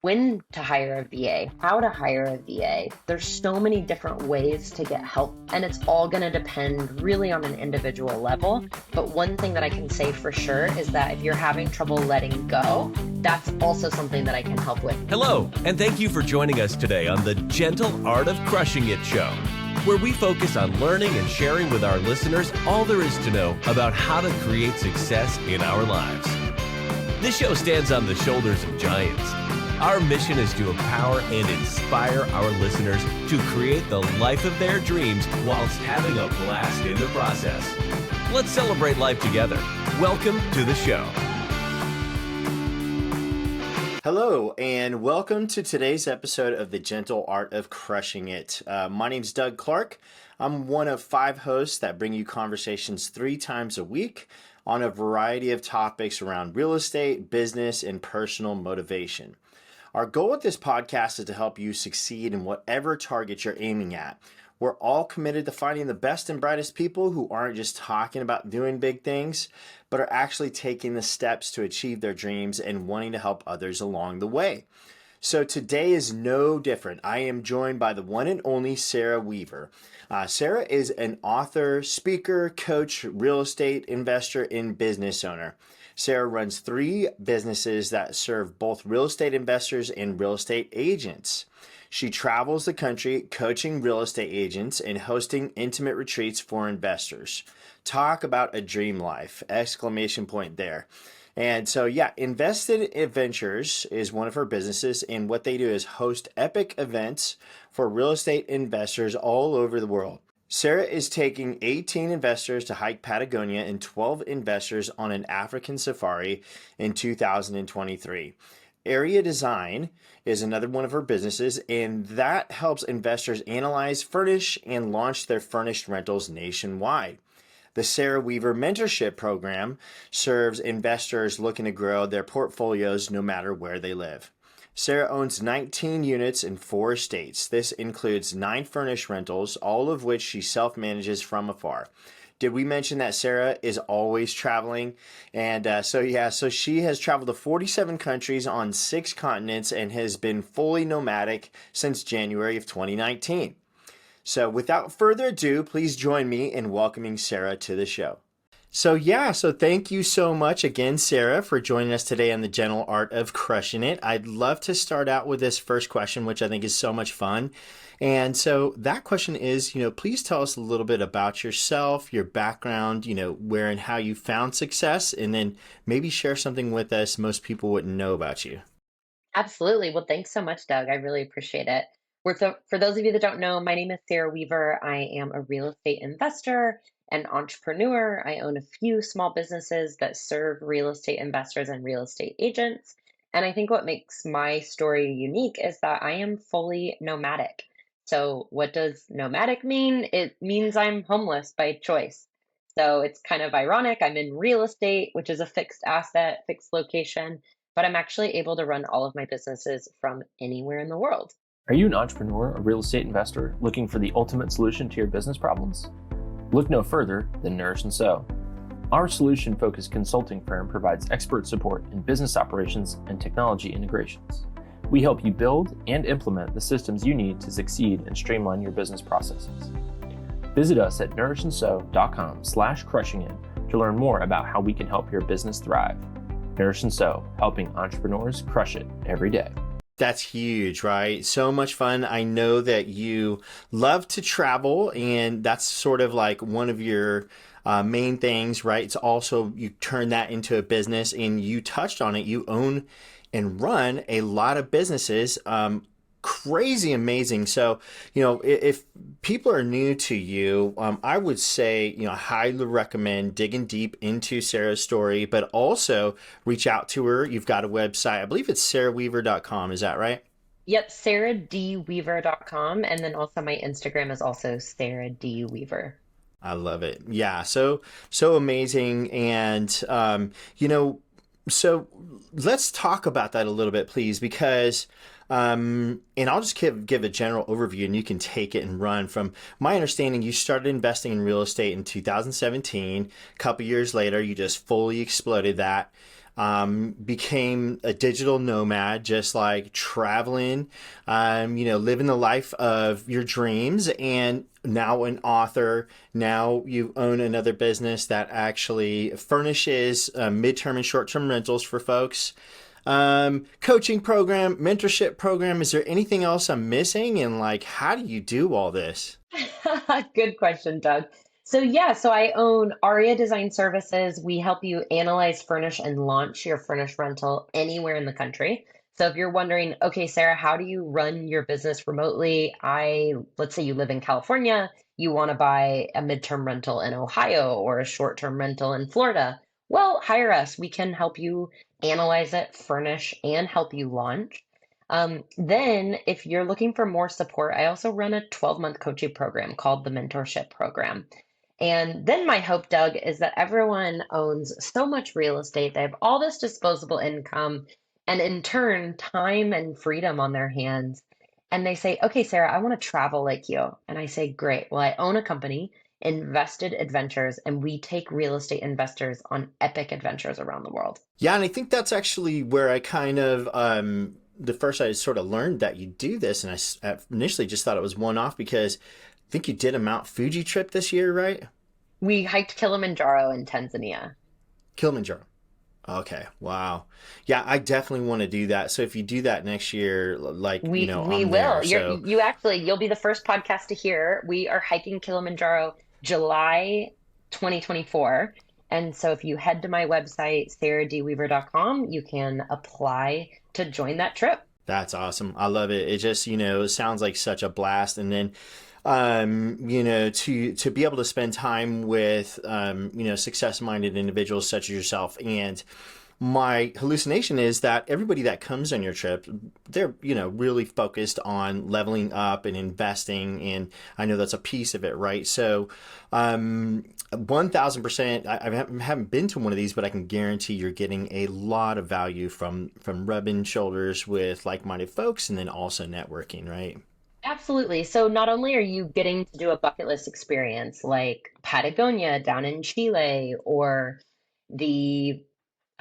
when to hire a VA, how to hire a VA. There's so many different ways to get help, and it's all going to depend really on an individual level. But one thing that I can say for sure is that if you're having trouble letting go, that's also something that I can help with. Hello, and thank you for joining us today on the Gentle Art of Crushing It show, where we focus on learning and sharing with our listeners all there is to know about how to create success in our lives. This show stands on the shoulders of giants. Our mission is to empower and inspire our listeners to create the life of their dreams whilst having a blast in the process. Let's celebrate life together. Welcome to the show. Hello, and welcome to today's episode of the Gentle Art of Crushing It. My name's Doug Clark. I'm one of 5 hosts that bring you conversations 3 times a week on a variety of topics around real estate, business, and personal motivation. Our goal with this podcast is to help you succeed in whatever target you're aiming at. We're all committed to finding the best and brightest people who aren't just talking about doing big things, but are actually taking the steps to achieve their dreams and wanting to help others along the way. So today is no different. I am joined by the one and only Sarah Weaver. Sarah is an author, speaker, coach, real estate investor, and business owner. Sarah runs 3 businesses that serve both real estate investors and real estate agents. She travels the country coaching real estate agents and hosting intimate retreats for investors. Talk about a dream life! Exclamation point there. And so, Invested Adventures is one of her businesses, and what they do is host epic events for real estate investors all over the world. Sarah is taking 18 investors to hike Patagonia and 12 investors on an African safari in 2023. Arya Design is another one of her businesses, and that helps investors analyze, furnish, and launch their furnished rentals nationwide. The Sarah Weaver Mentorship Program serves investors looking to grow their portfolios no matter where they live. Sarah owns 19 units in 4 states. This includes 9 furnished rentals, all of which she self-manages from afar. Did we mention that Sarah is always traveling? And so she has traveled to 47 countries on 6 continents and has been fully nomadic since January of 2019. So without further ado, please join me in welcoming Sarah to the show. So thank you so much again, Sarah, for joining us today on the Gentle Art of Crushing It. I'd love to start out with this first question, which I think is so much fun. And so that question is, please tell us a little bit about yourself, your background, where and how you found success, and then maybe share something with us most people wouldn't know about you. Absolutely. Well, thanks so much, Doug. I really appreciate it. For those of you that don't know, my name is Sarah Weaver. I am a real estate investor and entrepreneur. I own a few small businesses that serve real estate investors and real estate agents. And I think what makes my story unique is that I am fully nomadic. So what does nomadic mean? It means I'm homeless by choice. So it's kind of ironic. I'm in real estate, which is a fixed asset, fixed location, but I'm actually able to run all of my businesses from anywhere in the world. Are you an entrepreneur or real estate investor looking for the ultimate solution to your business problems? Look no further than Nourish and Sow. Our solution-focused consulting firm provides expert support in business operations and technology integrations. We help you build and implement the systems you need to succeed and streamline your business processes. Visit us at nourishandsow.com/crushingit to learn more about how we can help your business thrive. Nourish and Sow, helping entrepreneurs crush it every day. That's huge, right? So much fun. I know that you love to travel, and that's sort of like one of your main things, right? It's also, you turn that into a business, and you touched on it. You own and run a lot of businesses. Crazy amazing. So, if people are new to you, I would say, highly recommend digging deep into Sarah's story, but also reach out to her. You've got a website. I believe it's sarahweaver.com. Is that right? Yep, SarahDWeaver.com. And then also my Instagram is also Sarah D. Weaver. I love it. Yeah. So amazing. And, so let's talk about that a little bit, please, because and I'll just give a general overview, and you can take it and run. From my understanding, you started investing in real estate in 2017. A couple years later, you just fully exploded that. became a digital nomad, just like traveling, living the life of your dreams, and now an author. Now you own another business that actually furnishes midterm and short term rentals for folks. Coaching program, mentorship program. Is there anything else I'm missing? And like, how do you do all this? Good question, Doug. So I own Arya Design Services. We help you analyze, furnish, and launch your furnished rental anywhere in the country. So if you're wondering, okay, Sarah, how do you run your business remotely? Let's say you live in California, you want to buy a midterm rental in Ohio or a short-term rental in Florida. Well, hire us. We can help you analyze it, furnish, and help you launch. Then, if you're looking for more support, I also run a 12-month coaching program called the Mentorship Program. And then my hope, Doug, is that everyone owns so much real estate. They have all this disposable income and in turn, time and freedom on their hands. And they say, okay, Sarah, I want to travel like you. And I say, great. Well, I own a company, Invested Adventures, and we take real estate investors on epic adventures around the world. Yeah, and I think that's actually where I kind of the first I sort of learned that you do this, and I initially just thought it was one off because I think you did a Mount Fuji trip this year, right? We hiked Kilimanjaro in Tanzania. Kilimanjaro. Okay, wow. Yeah, I definitely want to do that. So if you do that next year, like, We I'm will. there. So You'll be the first podcast to hear. We are hiking Kilimanjaro July 2024. And so if you head to my website, sarahdweaver.com, you can apply to join that trip. that's awesome. I love it. It just, it sounds like such a blast. And then to be able to spend time with success minded individuals such as yourself. And my hallucination is that everybody that comes on your trip, they're really focused on leveling up and investing, and I know that's a piece of it, right? So 1000%, I haven't been to one of these, but I can guarantee you're getting a lot of value from rubbing shoulders with like-minded folks, and then also networking, right? Absolutely. So not only are you getting to do a bucket list experience like Patagonia down in Chile or the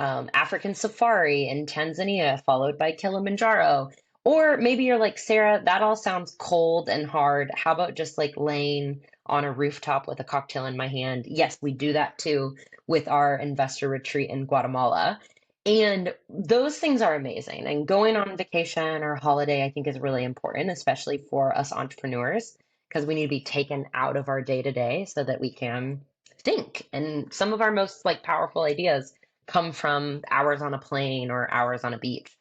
African safari in Tanzania, followed by Kilimanjaro. Or maybe you're like, Sarah, that all sounds cold and hard. How about just like laying on a rooftop with a cocktail in my hand? Yes, we do that too with our investor retreat in Guatemala. And those things are amazing. And going on vacation or holiday, I think, is really important, especially for us entrepreneurs, because we need to be taken out of our day to day so that we can think. And some of our most like powerful ideas come from hours on a plane or hours on a beach.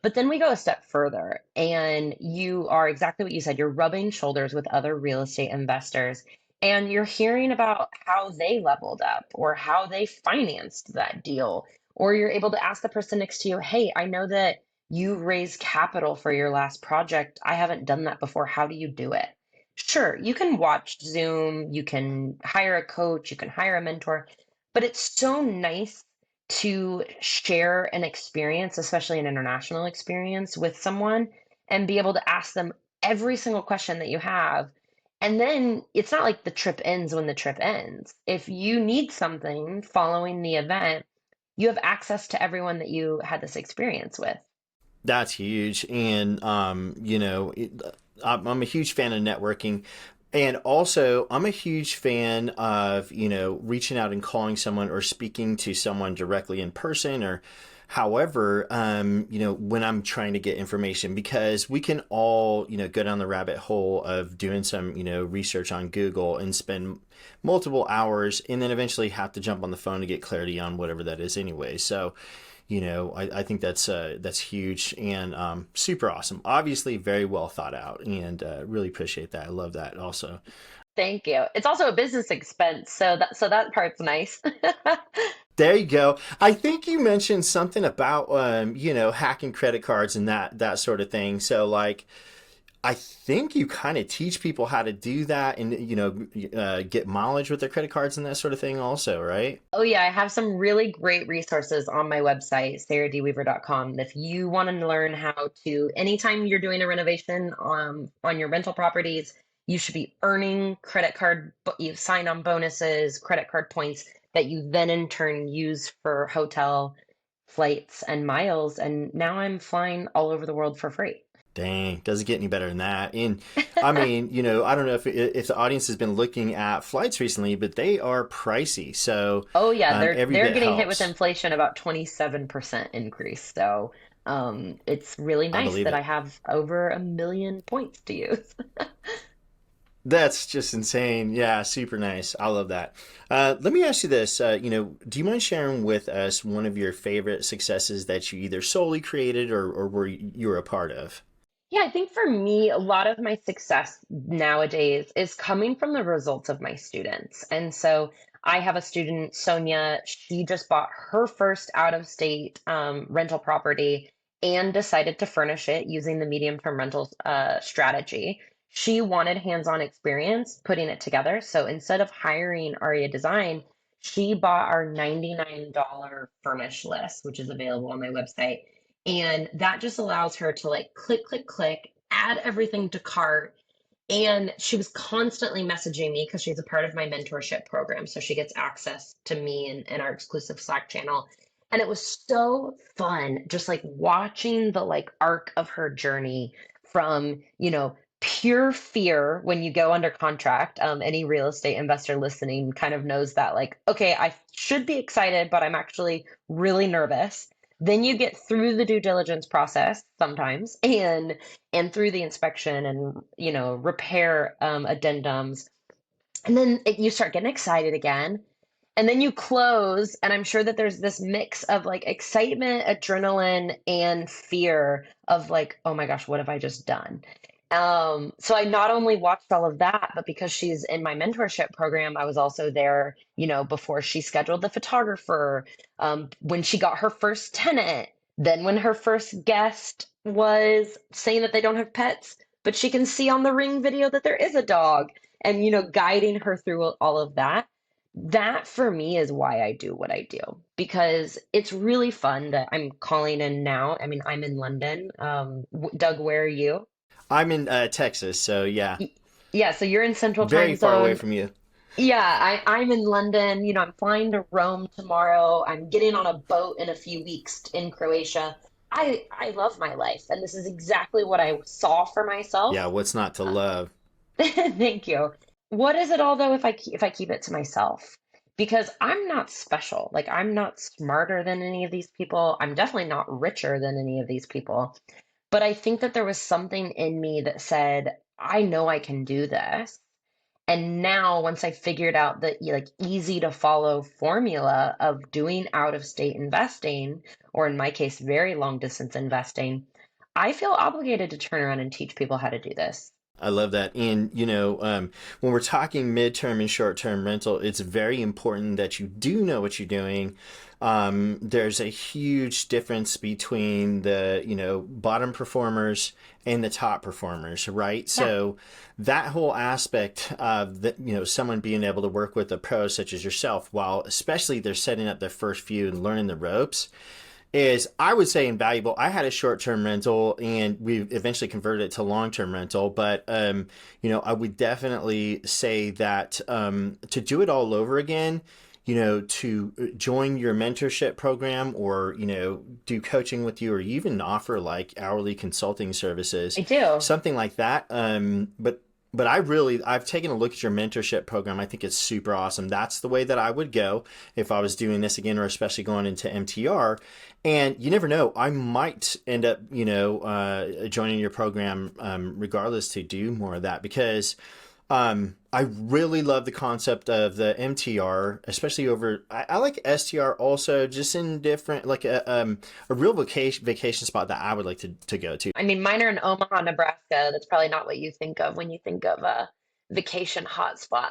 But then we go a step further, and you are exactly what you said. You're rubbing shoulders with other real estate investors, and you're hearing about how they leveled up or how they financed that deal. Or you're able to ask the person next to you, hey, I know that you raised capital for your last project. I haven't done that before. How do you do it? Sure, you can watch Zoom, you can hire a coach, you can hire a mentor, but it's so nice to share an experience, especially an international experience, with someone and be able to ask them every single question that you have. And then it's not like the trip ends when the trip ends. If you need something following the event, you have access to everyone that you had this experience with. That's huge. And, I'm a huge fan of networking. And also, I'm a huge fan of, reaching out and calling someone or speaking to someone directly in person or however, when I'm trying to get information, because we can all, go down the rabbit hole of doing some, research on Google and spend multiple hours and then eventually have to jump on the phone to get clarity on whatever that is anyway. So, I think that's huge and super awesome. Obviously, very well thought out, and really appreciate that. I love that also. Thank you. It's also a business expense, so that part's nice. There you go. I think you mentioned something about hacking credit cards and that sort of thing. So like, I think you kind of teach people how to do that and get mileage with their credit cards and that sort of thing also, right? Oh yeah, I have some really great resources on my website, sarahdweaver.com. If you want to learn how to, anytime you're doing a renovation on your rental properties, you should be earning you sign on bonuses, credit card points that you then in turn use for hotel flights and miles, and now I'm flying all over the world for free. Dang, doesn't get any better than that. And I mean, I don't know if the audience has been looking at flights recently, but they are pricey. So Oh yeah, every they're bit getting hit with helps. inflation about 27% increase. So it's really I nice believe that I it. have over 1 million points to use. That's just insane. Yeah, super nice. I love that. Let me ask you this. Do you mind sharing with us one of your favorite successes that you either solely created or were you were a part of? Yeah, I think for me, a lot of my success nowadays is coming from the results of my students. And so I have a student, Sonia, she just bought her first out of state rental property and decided to furnish it using the medium term rental strategy. She wanted hands on experience putting it together. So instead of hiring Arya Design, she bought our $99 furnish list, which is available on my website, and that just allows her to like click, click, click, add everything to cart. And she was constantly messaging me because she's a part of my mentorship program. So she gets access to me and our exclusive Slack channel. And it was so fun just like watching the like arc of her journey from, pure fear when you go under contract. Any real estate investor listening kind of knows that, like, okay, I should be excited, but I'm actually really nervous. Then you get through the due diligence process sometimes and through the inspection and repair addendums, and then you start getting excited again, and then you close, and I'm sure that there's this mix of like excitement, adrenaline, and fear of like, oh my gosh, what have I just done? So I not only watched all of that, but because she's in my mentorship program, I was also there, before she scheduled the photographer, when she got her first tenant, then when her first guest was saying that they don't have pets, but she can see on the Ring video that there is a dog, and, guiding her through all of that. That for me is why I do what I do, because it's really fun that I'm calling in now. I mean, I'm in London. Doug, where are you? I'm in Texas, so yeah, Y- Yeah, so you're in Central very Time far away Zone. from you. Yeah, I'm in London. I'm flying to Rome tomorrow. I'm getting on a boat in a few weeks in Croatia. I love my life, and this is exactly what I saw for myself. Yeah, what's not to Uh, love? Thank you. What is it all though if I keep it to myself? Because I'm not special. Like I'm not smarter than any of these people. I'm definitely not richer than any of these people. But I think that there was something in me that said, I know I can do this. And now, once I figured out the like easy to follow formula of doing out of state investing, or in my case, very long distance investing, I feel obligated to turn around and teach people how to do this. I love that. And, when we're talking midterm and short term rental, it's very important that you do know what you're doing. There's a huge difference between the, bottom performers and the top performers, right? Yeah. So that whole aspect of someone being able to work with a pro such as yourself, while especially they're setting up their first few and learning the ropes, is I would say invaluable. I had a short-term rental and we eventually converted it to long-term rental, but I would definitely say that to do it all over again, to join your mentorship program or, do coaching with you or even offer like hourly consulting services, I do. something like that. But I've taken a look at your mentorship program. I think it's super awesome. That's the way that I would go if I was doing this again, or especially going into MTR. And you never know, I might end up, joining your program regardless to do more of that because I really love the concept of the MTR, especially over. I like STR also, just in different, like a real vacation spot that I would like to go to. I mean, mine are in Omaha, Nebraska. That's probably not what you think of when you think of a vacation hotspot.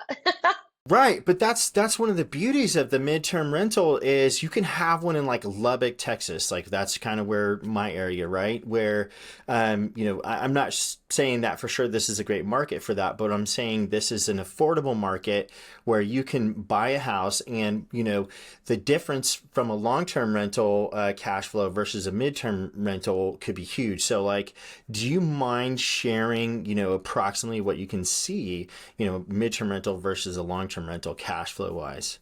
Right, but that's one of the beauties of the midterm rental is you can have one in like Lubbock, Texas. Like that's kind of where my area, right? Where, I'm not saying that for sure this is a great market for that, but I'm saying this is an affordable market where you can buy a house and, the difference from a long-term rental cash flow versus a midterm rental could be huge. So like, do you mind sharing, approximately what you can see, midterm rental versus a long-term rental cash flow wise?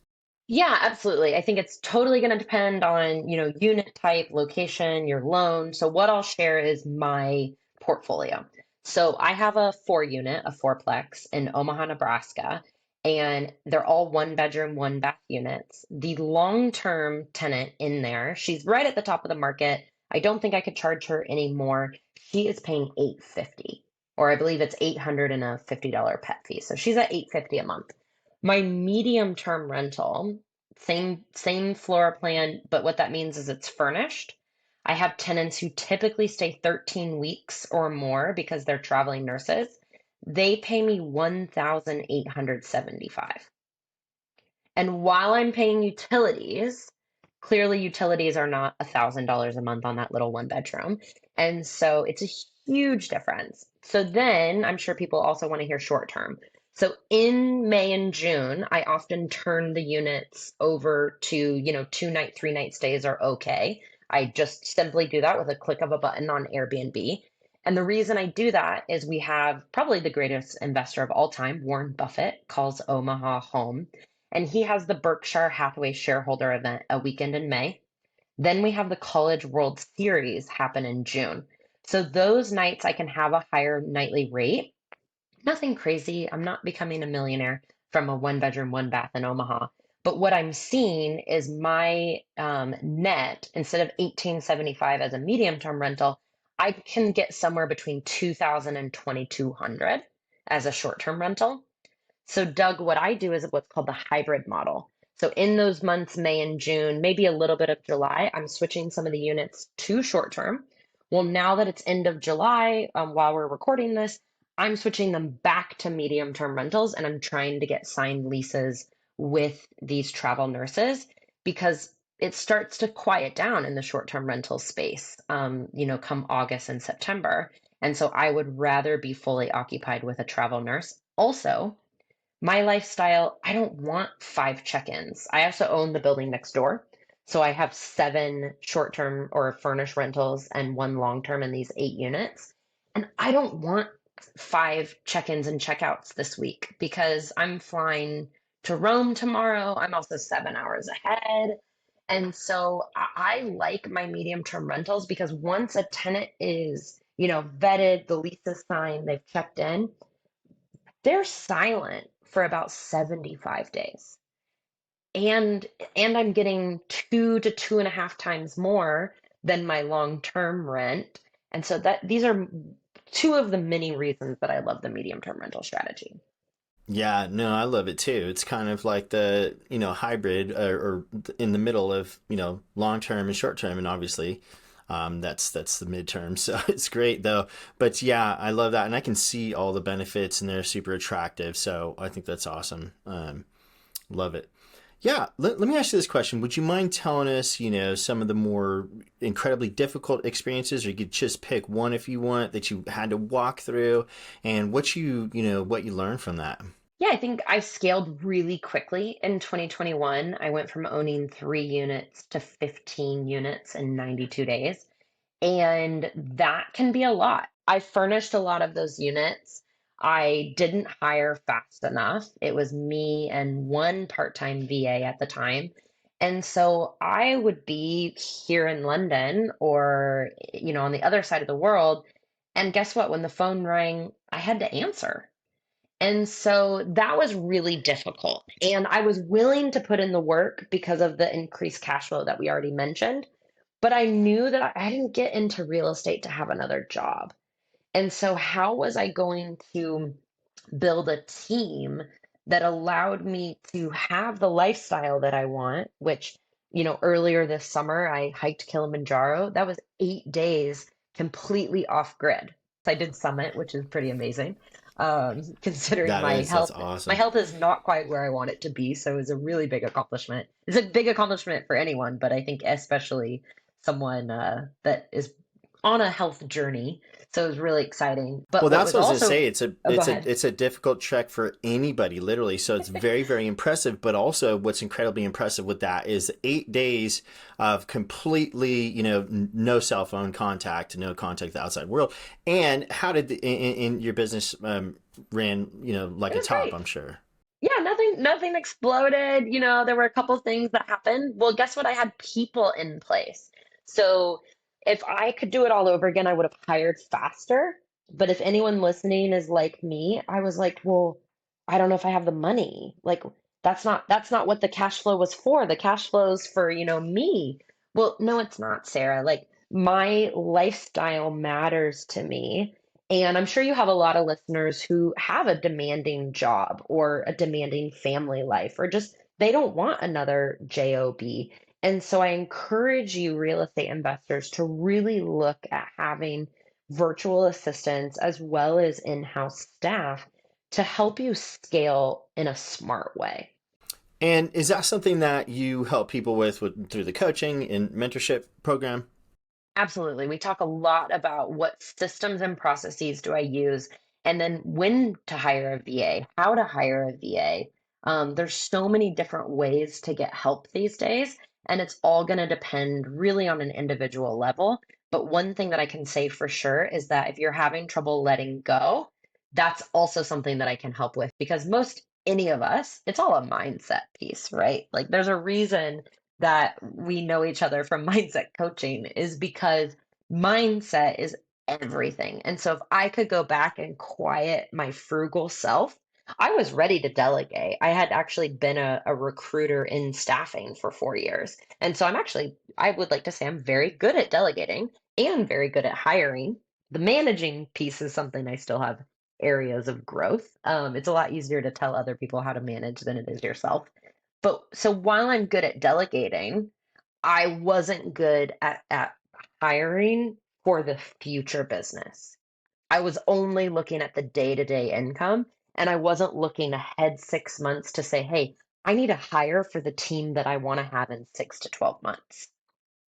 Yeah, absolutely. I think it's totally going to depend on, unit type, location, your loan. So what I'll share is my portfolio. So I have a 4 unit, a fourplex in Omaha, Nebraska, and they're all 1 bedroom, 1 bath units. The long-term tenant in there, she's right at the top of the market. I don't think I could charge her any more. She is paying 850, or I believe it's $850 pet fee. So she's at 850 a month. My medium term rental, same floor plan, but what that means is it's furnished. I have tenants who typically stay 13 weeks or more because they're traveling nurses. They pay me 1,875. And while I'm paying utilities, clearly utilities are not $1,000 a month on that little 1 bedroom. And so it's a huge difference. So then I'm sure people also want to hear short term. So in May and June, I often turn the units over to, 2 night, 3 night stays are okay. I just simply do that with a click of a button on Airbnb. And the reason I do that is we have probably the greatest investor of all time, Warren Buffett, calls Omaha home. And he has the Berkshire Hathaway shareholder event a weekend in May. Then we have the College World Series happen in June. So those nights I can have a higher nightly rate. Nothing crazy. I'm not becoming a millionaire from a 1 bedroom, 1 bath in Omaha. But what I'm seeing is my net, instead of 1875 as a medium term rental, I can get somewhere between 2,000 and 2,200 as a short term rental. So, Doug, what I do is what's called the hybrid model. So, in those months, May and June, maybe a little bit of July, I'm switching some of the units to short term. Well, now that it's end of July, while we're recording this, I'm switching them back to medium term rentals and I'm trying to get signed leases with these travel nurses because it starts to quiet down in the short term rental space, come August and September. And so I would rather be fully occupied with a travel nurse. Also, my lifestyle, I don't want 5 check-ins. I also own the building next door. So I have 7 short-term or furnished rentals and 1 long-term in these 8 units. And I don't want 5 check-ins and checkouts this week because I'm flying to Rome tomorrow. I'm also 7 hours ahead. And so I like my medium-term rentals because once a tenant is, vetted, the lease is signed, they've checked in, they're silent for about 75 days. And I'm getting 2 to 2.5 times more than my long-term rent. And so that these are two of the many reasons that I love the medium-term rental strategy. Yeah, no, I love it too. It's kind of like the, hybrid or in the middle of, long term and short term. And obviously, that's the midterm. So it's great though. But yeah, I love that. And I can see all the benefits and they're super attractive. So I think that's awesome. Love it. Yeah, let me ask you this question. Would you mind telling us, some of the more incredibly difficult experiences, or you could just pick one if you want, that you had to walk through and what you learned from that? Yeah, I think I scaled really quickly in 2021. I went from owning 3 units to 15 units in 92 days. And that can be a lot. I furnished a lot of those units. I didn't hire fast enough. It was me and one part-time VA at the time. And so I would be here in London or, on the other side of the world. And guess what? When the phone rang, I had to answer. And so that was really difficult. And I was willing to put in the work because of the increased cash flow that we already mentioned. But I knew that I didn't get into real estate to have another job. And so, how was I going to build a team that allowed me to have the lifestyle that I want? Which, earlier this summer, I hiked Kilimanjaro. That was 8 days completely off grid. So I did Summit, which is pretty amazing. Considering That's my awesome. health is not quite where I want it to be. So it was a really big accomplishment. It's a big accomplishment for anyone, but I think especially someone that is on a health journey. So it was really exciting. But Well, what that's was what I was gonna also, say. oh, go ahead. It's a difficult trek for anybody, literally. So it's very, very impressive. But also, what's incredibly impressive with that is 8 days of completely, no cell phone contact, no contact with the outside world. And how did in your business ran, like It a was top? great. I'm sure. Yeah, nothing exploded. There were a couple things that happened. Well, guess what? I had people in place. So if I could do it all over again, I would have hired faster. But if anyone listening is like me, I was like, well, I don't know if I have the money. Like that's not what the cash flow was for. The cash flow's for, me. Well, no, it's not, Sarah. Like my lifestyle matters to me. And I'm sure you have a lot of listeners who have a demanding job or a demanding family life, or just they don't want another job. And so I encourage you, real estate investors, to really look at having virtual assistants as well as in-house staff to help you scale in a smart way. And is that something that you help people with through the coaching and mentorship program? Absolutely. We talk a lot about what systems and processes do I use, and then when to hire a VA, how to hire a VA. There's so many different ways to get help these days, and it's all going to depend really on an individual level. But one thing that I can say for sure is that if you're having trouble letting go, that's also something that I can help with because most any of us, it's all a mindset piece, right? Like there's a reason that we know each other from mindset coaching is because mindset is everything. And so if I could go back and quiet my frugal self, I was ready to delegate. I had actually been a recruiter in staffing for 4 years. And so I would like to say I'm very good at delegating and very good at hiring. The managing piece is something I still have areas of growth. It's a lot easier to tell other people how to manage than it is yourself. But so while I'm good at delegating, I wasn't good at hiring for the future business. I was only looking at the day-to-day income, and I wasn't looking ahead 6 months to say, hey, I need to hire for the team that I want to have in 6 to 12 months.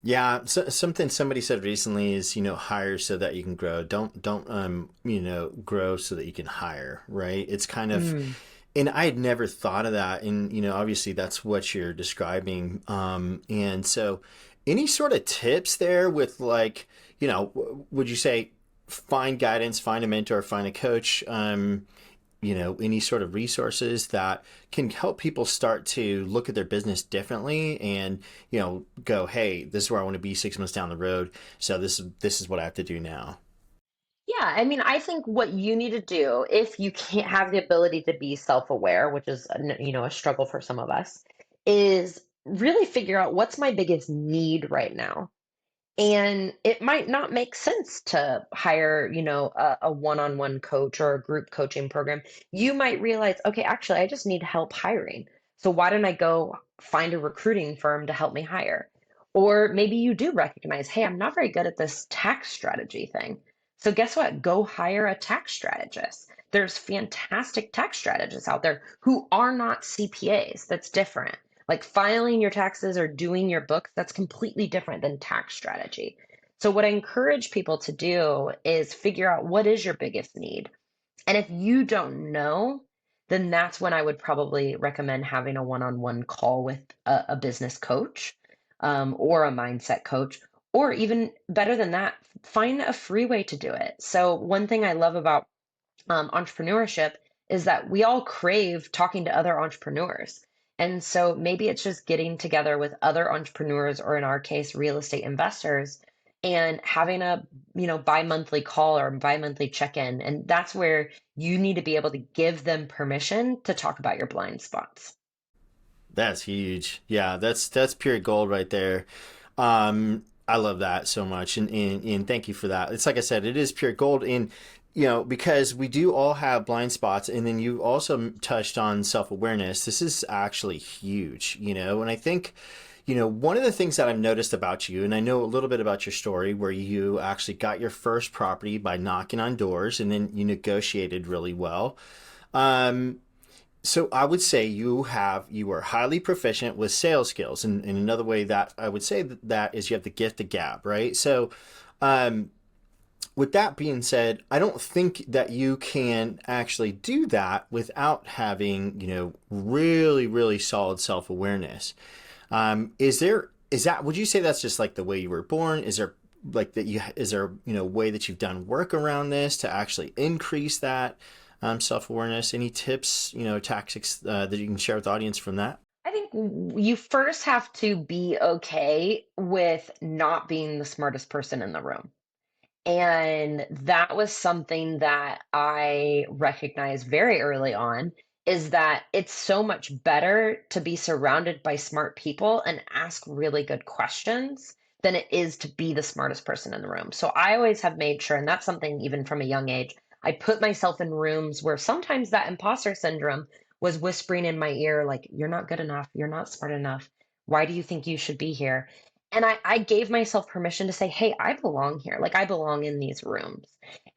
Yeah, so, something somebody said recently is, hire so that you can grow. Don't grow so that you can hire, right? It's kind of, Mm. and I had never thought of that. And, obviously that's what you're describing. And so any sort of tips there with like, would you say find guidance, find a mentor, find a coach? Any sort of resources that can help people start to look at their business differently and, go, hey, this is where I want to be 6 months down the road. So this is what I have to do now. Yeah, I mean, I think what you need to do if you can't have the ability to be self-aware, which is, a struggle for some of us, is really figure out what's my biggest need right now. And it might not make sense to hire, a one-on-one coach or a group coaching program. You might realize, okay, actually, I just need help hiring. So why don't I go find a recruiting firm to help me hire? Or maybe you do recognize, hey, I'm not very good at this tax strategy thing. So guess what? Go hire a tax strategist. There's fantastic tax strategists out there who are not CPAs. That's different. Like filing your taxes or doing your books, that's completely different than tax strategy. So, what I encourage people to do is figure out what is your biggest need. And if you don't know, then that's when I would probably recommend having a one on one call with a business coach or a mindset coach. Or even better than that, find a free way to do it. So, one thing I love about entrepreneurship is that we all crave talking to other entrepreneurs. And so maybe it's just getting together with other entrepreneurs, or in our case, real estate investors, and having a bi-monthly call or bi-monthly check-in. And that's where you need to be able to give them permission to talk about your blind spots. That's huge. Yeah, that's pure gold right there. I love that so much, and thank you for that. It's like I said, it is pure gold, and because we do all have blind spots, and then you also touched on self-awareness. This is actually huge, and I think, one of the things that I've noticed about you, and I know a little bit about your story, where you actually got your first property by knocking on doors, and then you negotiated really well. So I would say you are highly proficient with sales skills. And another way that I would say that is you have the gift of gab, right? So with that being said, I don't think that you can actually do that without having, really, really solid self-awareness. Would you say that's just like the way you were born? Is there like that is there, way that you've done work around this to actually increase that? self-awareness? Any tips, tactics that you can share with the audience from that? I think you first have to be okay with not being the smartest person in the room. And that was something that I recognized very early on, is that it's so much better to be surrounded by smart people and ask really good questions than it is to be the smartest person in the room. So I always have made sure, and that's something even from a young age, I put myself in rooms where sometimes that imposter syndrome was whispering in my ear, like, you're not good enough, you're not smart enough. Why do you think you should be here? And I gave myself permission to say, hey, I belong here. Like, I belong in these rooms.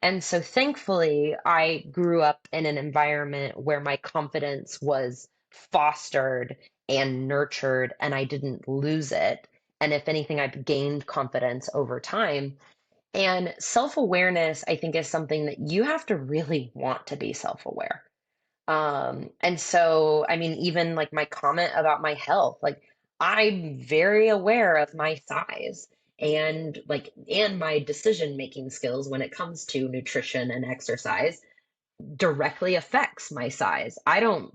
And so thankfully, I grew up in an environment where my confidence was fostered and nurtured, and I didn't lose it. And if anything, I've gained confidence over time. And self awareness, I think, is something that you have to really want to be self aware. And so, I mean, even like my comment about my health, like I'm very aware of my size and my decision making skills when it comes to nutrition and exercise directly affects my size. I don't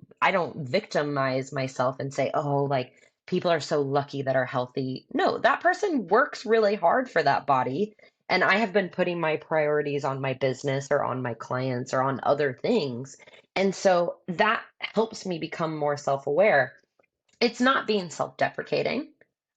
victimize myself and say, "Oh, like people are so lucky that are healthy." No, that person works really hard for that body, and I have been putting my priorities on my business or on my clients or on other things. And so that helps me become more self-aware. It's not being self-deprecating.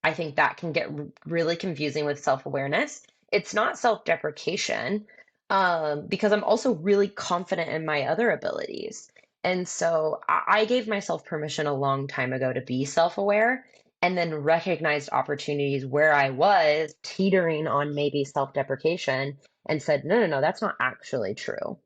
I think that can get really confusing with self-awareness. It's not self-deprecation, because I'm also really confident in my other abilities. And so I gave myself permission a long time ago to be self-aware and then recognized opportunities where I was teetering on maybe self-deprecation and said, no, no, no, that's not actually true.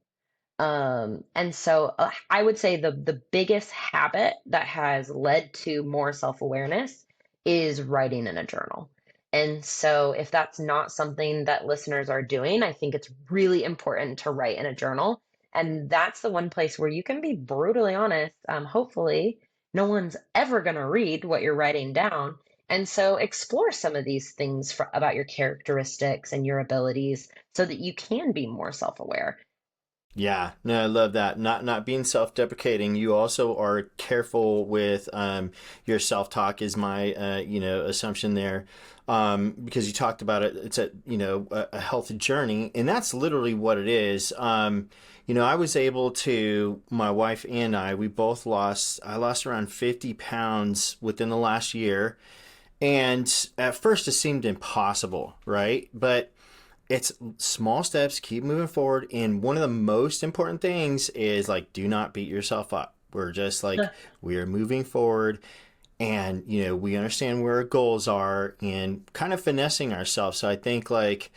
And so I would say the biggest habit that has led to more self-awareness is writing in a journal. And so if that's not something that listeners are doing, I think it's really important to write in a journal. And that's the one place where you can be brutally honest. Hopefully, no one's ever going to read what you're writing down. And so explore some of these things about your characteristics and your abilities so that you can be more self-aware. Yeah, no, I love that. Not being self-deprecating. You also are careful with your self-talk is my assumption there, because you talked about it. It's a health journey, and that's literally what it is. I was able to, my wife and we both lost. I lost around 50 pounds within the last year, and at first it seemed impossible, right? But it's small steps, keep moving forward. And one of the most important things is like, do not beat yourself up. We're just like, we are moving forward, and, we understand where our goals are and kind of finessing ourselves. So I think like,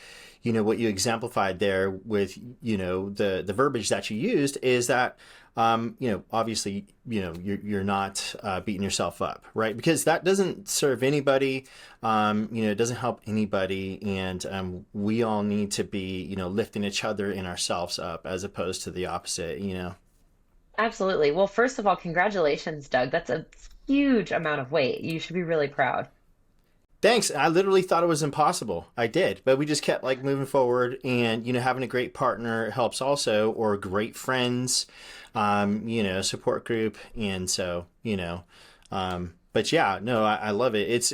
what you exemplified there with, the verbiage that you used is that, obviously, you're not beating yourself up, right? Because that doesn't serve anybody. It doesn't help anybody. And we all need to be, lifting each other and ourselves up as opposed to the opposite. Absolutely. Well, first of all, congratulations, Doug. That's a huge amount of weight. You should be really proud. Thanks. I literally thought it was impossible. I did, but we just kept like moving forward, and having a great partner helps also, or great friends, support group, and so but yeah, no, I love it. It's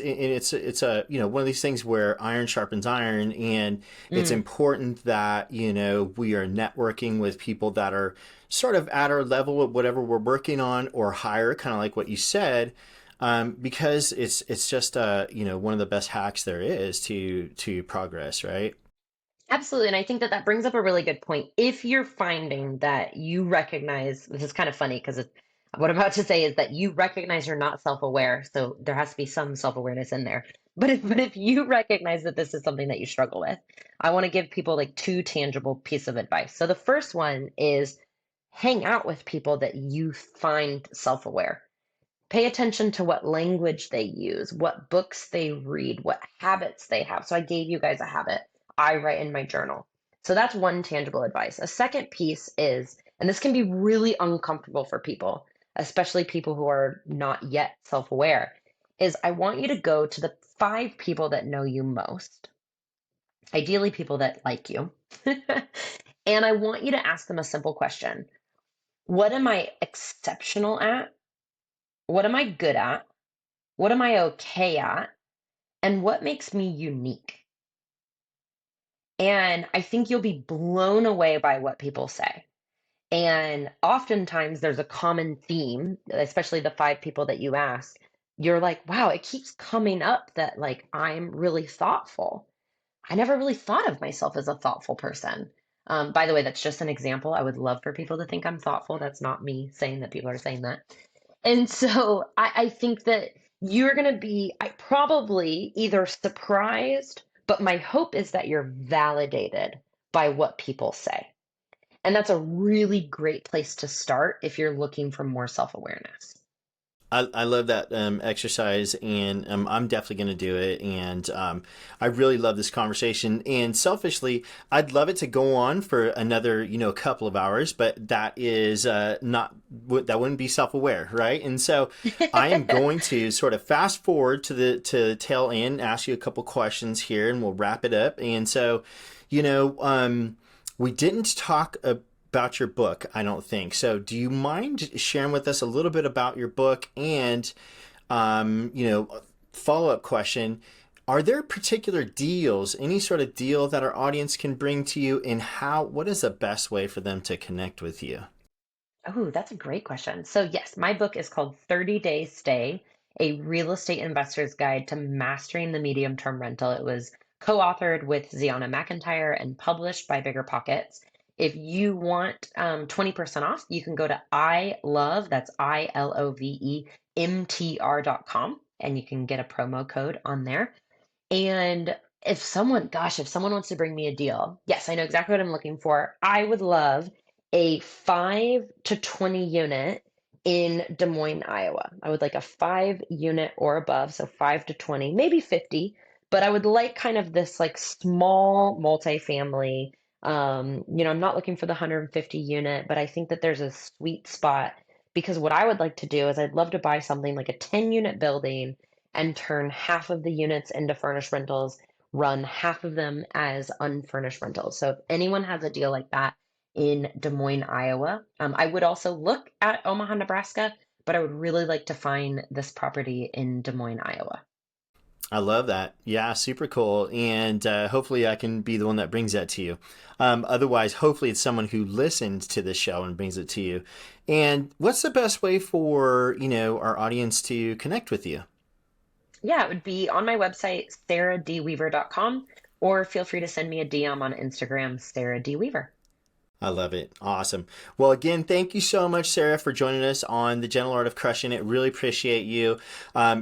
a one of these things where iron sharpens iron, and it's Mm. important that we are networking with people that are sort of at our level of whatever we're working on or higher, kind of like what you said, because it's just one of the best hacks there is to progress, right? Absolutely. And I think that that brings up a really good point. If you're finding that you recognize, this is kind of funny because what I'm about to say is that you recognize you're not self-aware. So there has to be some self-awareness in there. But if you recognize that this is something that you struggle with, I want to give people like two tangible pieces of advice. So the first one is hang out with people that you find self-aware. Pay attention to what language they use, what books they read, what habits they have. So I gave you guys a habit. I write in my journal. So that's one tangible advice. A second piece is, and this can be really uncomfortable for people, especially people who are not yet self aware, is I want you to go to the 5 people that know you most, ideally people that like you. And I want you to ask them a simple question. What am I exceptional at? What am I good at? What am I okay at? And what makes me unique? And I think you'll be blown away by what people say. And oftentimes there's a common theme, especially the 5 people that you ask. You're like, wow, it keeps coming up that like I'm really thoughtful. I never really thought of myself as a thoughtful person. By the way, that's just an example. I would love for people to think I'm thoughtful. That's not me saying that people are saying that. And so I think that you're going to be probably either surprised, but my hope is that you're validated by what people say. And that's a really great place to start if you're looking for more self awareness. I love that exercise, and I'm definitely going to do it. And I really love this conversation. And selfishly, I'd love it to go on for another, couple of hours, but that is not that wouldn't be self-aware, right? And so I am going to sort of fast forward to the tail end, ask you a couple questions here, and we'll wrap it up. And so, we didn't talk about your book, I don't think. So do you mind sharing with us a little bit about your book? And, follow-up question, are there particular deals, any sort of deal that our audience can bring to you, and what is the best way for them to connect with you? Oh, that's a great question. So, yes, my book is called 30 Day Stay, a real estate investor's guide to mastering the medium term rental. It was co-authored with Ziana McIntyre and published by Bigger Pockets. If you want 20% off, you can go to that's ILOVEMTR.com, and you can get a promo code on there. And if someone wants to bring me a deal, yes, I know exactly what I'm looking for. I would love a 5 to 20 unit in Des Moines, Iowa. I would like a 5 unit or above, so 5 to 20, maybe 50, but I would like kind of this like small multifamily. I'm not looking for the 150 unit, but I think that there's a sweet spot because what I would like to do is I'd love to buy something like a 10 unit building and turn half of the units into furnished rentals, run half of them as unfurnished rentals. So if anyone has a deal like that in Des Moines, Iowa, I would also look at Omaha, Nebraska, but I would really like to find this property in Des Moines, Iowa. I love that. Yeah, super cool. And hopefully I can be the one that brings that to you. Otherwise, hopefully it's someone who listens to this show and brings it to you. And what's the best way for, our audience to connect with you? Yeah, it would be on my website, sarahdweaver.com, or feel free to send me a DM on Instagram, Sarah D. Weaver. I love it. Awesome. Well, again, thank you so much, Sarah, for joining us on The Gentle Art of Crushing It. Really appreciate you.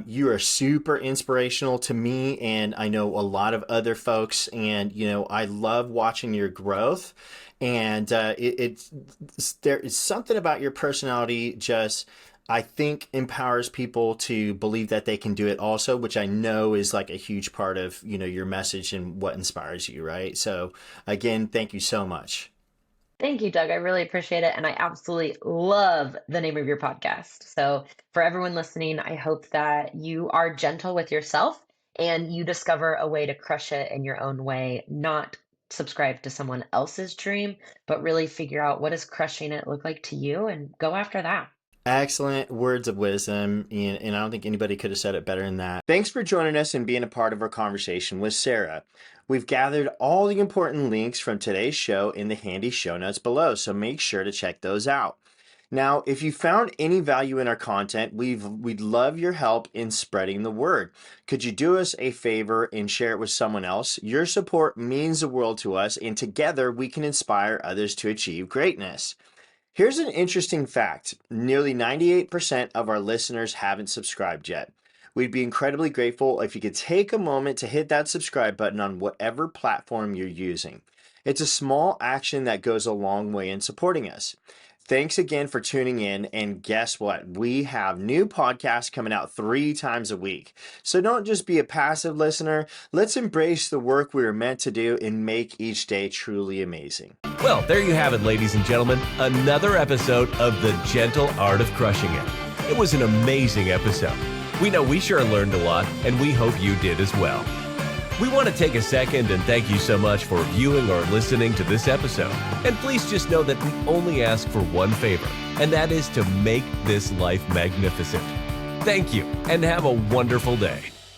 You are super inspirational to me, and I know a lot of other folks, and, I love watching your growth. And there is something about your personality just, I think, empowers people to believe that they can do it also, which I know is like a huge part of, your message and what inspires you, right? So again, thank you so much. Thank you, Doug. I really appreciate it. And I absolutely love the name of your podcast. So, for everyone listening, I hope that you are gentle with yourself and you discover a way to crush it in your own way, not subscribe to someone else's dream, but really figure out what does crushing it look like to you and go after that. Excellent words of wisdom, and I don't think anybody could have said it better than that. Thanks for joining us and being a part of our conversation with Sarah. We've gathered all the important links from today's show in the handy show notes below, so make sure to check those out. Now, if you found any value in our content, we'd love your help in spreading the word. Could you do us a favor and share it with someone else? Your support means the world to us, and together we can inspire others to achieve greatness. Here's an interesting fact. Nearly 98% of our listeners haven't subscribed yet. We'd be incredibly grateful if you could take a moment to hit that subscribe button on whatever platform you're using. It's a small action that goes a long way in supporting us. Thanks again for tuning in, and guess what? We have new podcasts coming out 3 times a week. So don't just be a passive listener. Let's embrace the work we are meant to do and make each day truly amazing. Well, there you have it, ladies and gentlemen. Another episode of The Gentle Art of Crushing It. It was an amazing episode. We know we sure learned a lot, and we hope you did as well. We want to take a second and thank you so much for viewing or listening to this episode. And please just know that we only ask for one favor, and that is to make this life magnificent. Thank you, and have a wonderful day.